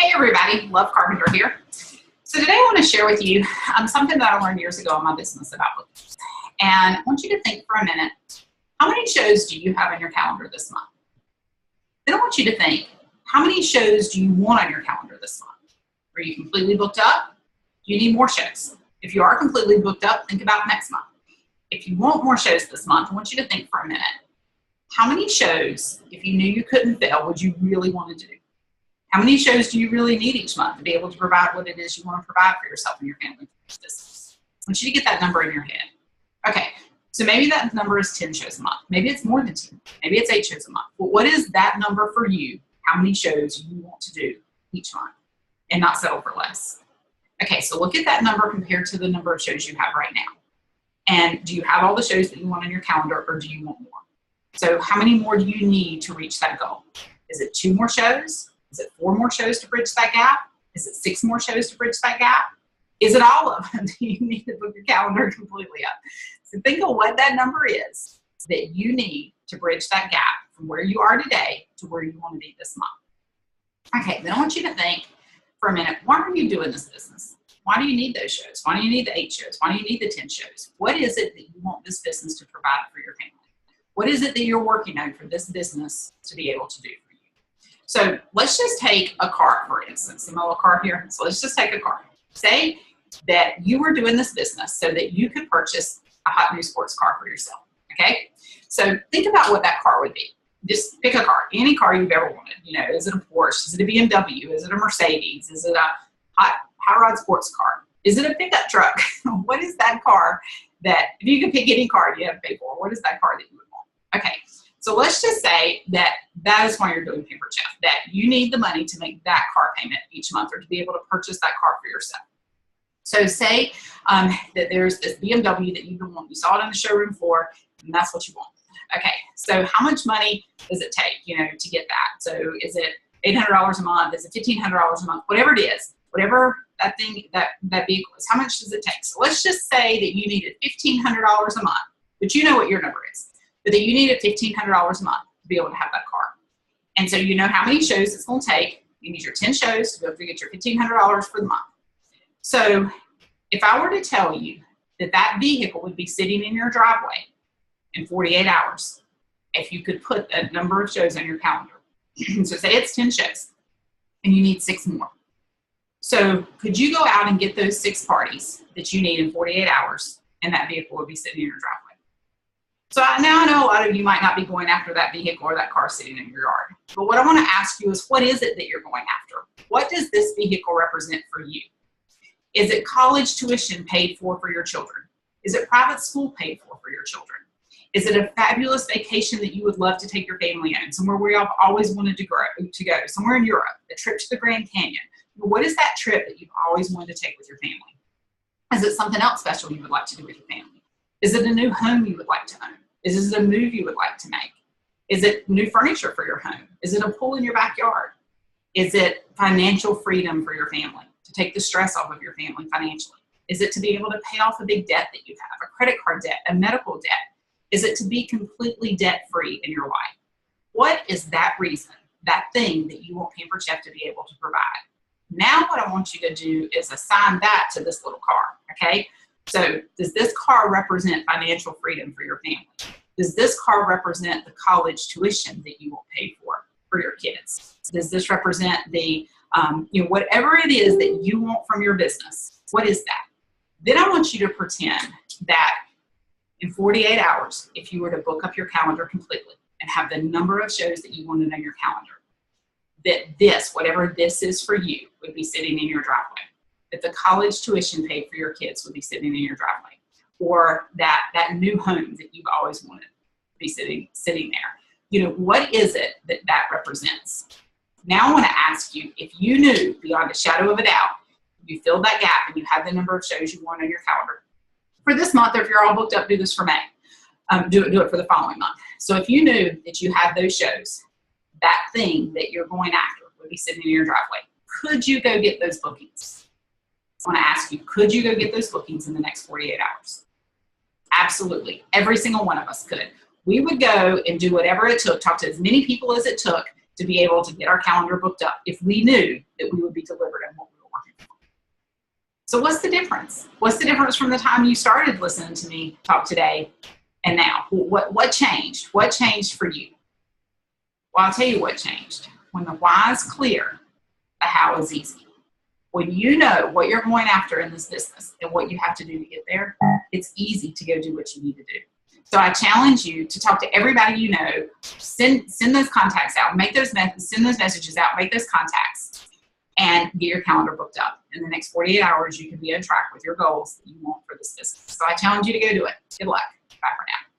Hey everybody, Love Carpenter here. So today I want to share with you something that I learned years ago in my business about bookings. And I want you to think for a minute, how many shows do you have on your calendar this month? Then I want you to think, how many shows do you want on your calendar this month? Are you completely booked up? Do you need more shows? If you are completely booked up, think about next month. If you want more shows this month, I want you to think for a minute, how many shows, if you knew you couldn't fail, would you really want to do? How many shows do you really need each month to be able to provide what it is you want to provide for yourself and your family business? I want you to get that number in your head. Okay, so maybe that number is 10 shows a month. Maybe it's more than 10. Maybe it's 8 shows a month. But what is that number for you? How many shows you want to do each month and not settle for less? Okay, so look at that number compared to the number of shows you have right now. And do you have all the shows that you want on your calendar, or do you want more? So how many more do you need to reach that goal? Is it 2 more shows? Is it 4 more shows to bridge that gap? Is it 6 more shows to bridge that gap? Is it all of them? Do you need to book your calendar completely up? So think of what that number is that you need to bridge that gap from where you are today to where you want to be this month. Okay, then I want you to think for a minute, why are you doing this business? Why do you need those shows? Why do you need the 8 shows? Why do you need the 10 shows? What is it that you want this business to provide for your family? What is it that you're working on for this business to be able to do for you? So let's just take a car, for instance. See my little car here? So let's just take a car. Say that you were doing this business so that you could purchase a hot new sports car for yourself, okay? So think about what that car would be. Just pick a car, any car you've ever wanted. You know, is it a Porsche? Is it a BMW? Is it a Mercedes? Is it a hot rod sports car? Is it a pickup truck? What is that car that, if you could pick any car you have to pay for, what is that car that you would want? Okay. So let's just say that that is why you're doing Pampered Chef, that you need the money to make that car payment each month or to be able to purchase that car for yourself. So say that there's this BMW that you want, you saw it on the showroom floor, and that's what you want. Okay, so how much money does it take, to get that? So is it $800 a month? Is it $1,500 a month? Whatever it is, whatever that thing, that vehicle is, how much does it take? So let's just say that you needed $1,500 a month, but you know what your number is. But that you needed $1,500 a month to be able to have that car. And so you know how many shows it's going to take. You need your 10 shows to be able to get your $1,500 for the month. So if I were to tell you that that vehicle would be sitting in your driveway in 48 hours, if you could put a number of shows on your calendar. So say it's 10 shows and you need 6 more. So could you go out and get those 6 parties that you need in 48 hours and that vehicle would be sitting in your driveway? So now I know a lot of you might not be going after that vehicle or that car sitting in your yard. But what I want to ask you is, what is it that you're going after? What does this vehicle represent for you? Is it college tuition paid for your children? Is it private school paid for your children? Is it a fabulous vacation that you would love to take your family on, somewhere where you've always wanted to go, somewhere in Europe, a trip to the Grand Canyon? What is that trip that you've always wanted to take with your family? Is it something else special you would like to do with your family? Is it a new home you would like to own? Is it a move you would like to make? Is it new furniture for your home? Is it a pool in your backyard? Is it financial freedom for your family, to take the stress off of your family financially? Is it to be able to pay off a big debt that you have, a credit card debt, a medical debt? Is it to be completely debt-free in your life? What is that reason, that thing that you want Pampered Chef to be able to provide? Now what I want you to do is assign that to this little car, okay? So does this car represent financial freedom for your family? Does this car represent the college tuition that you will pay for your kids? Does this represent the, whatever it is that you want from your business? What is that? Then I want you to pretend that in 48 hours, if you were to book up your calendar completely and have the number of shows that you wanted on your calendar, that this, whatever this is for you, would be sitting in your driveway. That the college tuition paid for your kids would be sitting in your driveway, or that new home that you've always wanted to be sitting there. What is it that represents? Now I want to ask you, if you knew beyond a shadow of a doubt, you filled that gap and you had the number of shows you want on your calendar for this month, or if you're all booked up, do this for May. Do it for the following month. So if you knew that you had those shows, that thing that you're going after would be sitting in your driveway, could you go get those bookings? I want to ask you, could you go get those bookings in the next 48 hours? Absolutely. Every single one of us could. We would go and do whatever it took, talk to as many people as it took to be able to get our calendar booked up if we knew that we would be delivered on what we were working for. So what's the difference? What's the difference from the time you started listening to me talk today and now? What changed? What changed for you? Well, I'll tell you what changed. When the why is clear, the how is easy. When you know what you're going after in this business and what you have to do to get there, it's easy to go do what you need to do. So I challenge you to talk to everybody you know, send those contacts out, send those messages out, make those contacts, and get your calendar booked up. In the next 48 hours, you can be on track with your goals that you want for this business. So I challenge you to go do it. Good luck. Bye for now.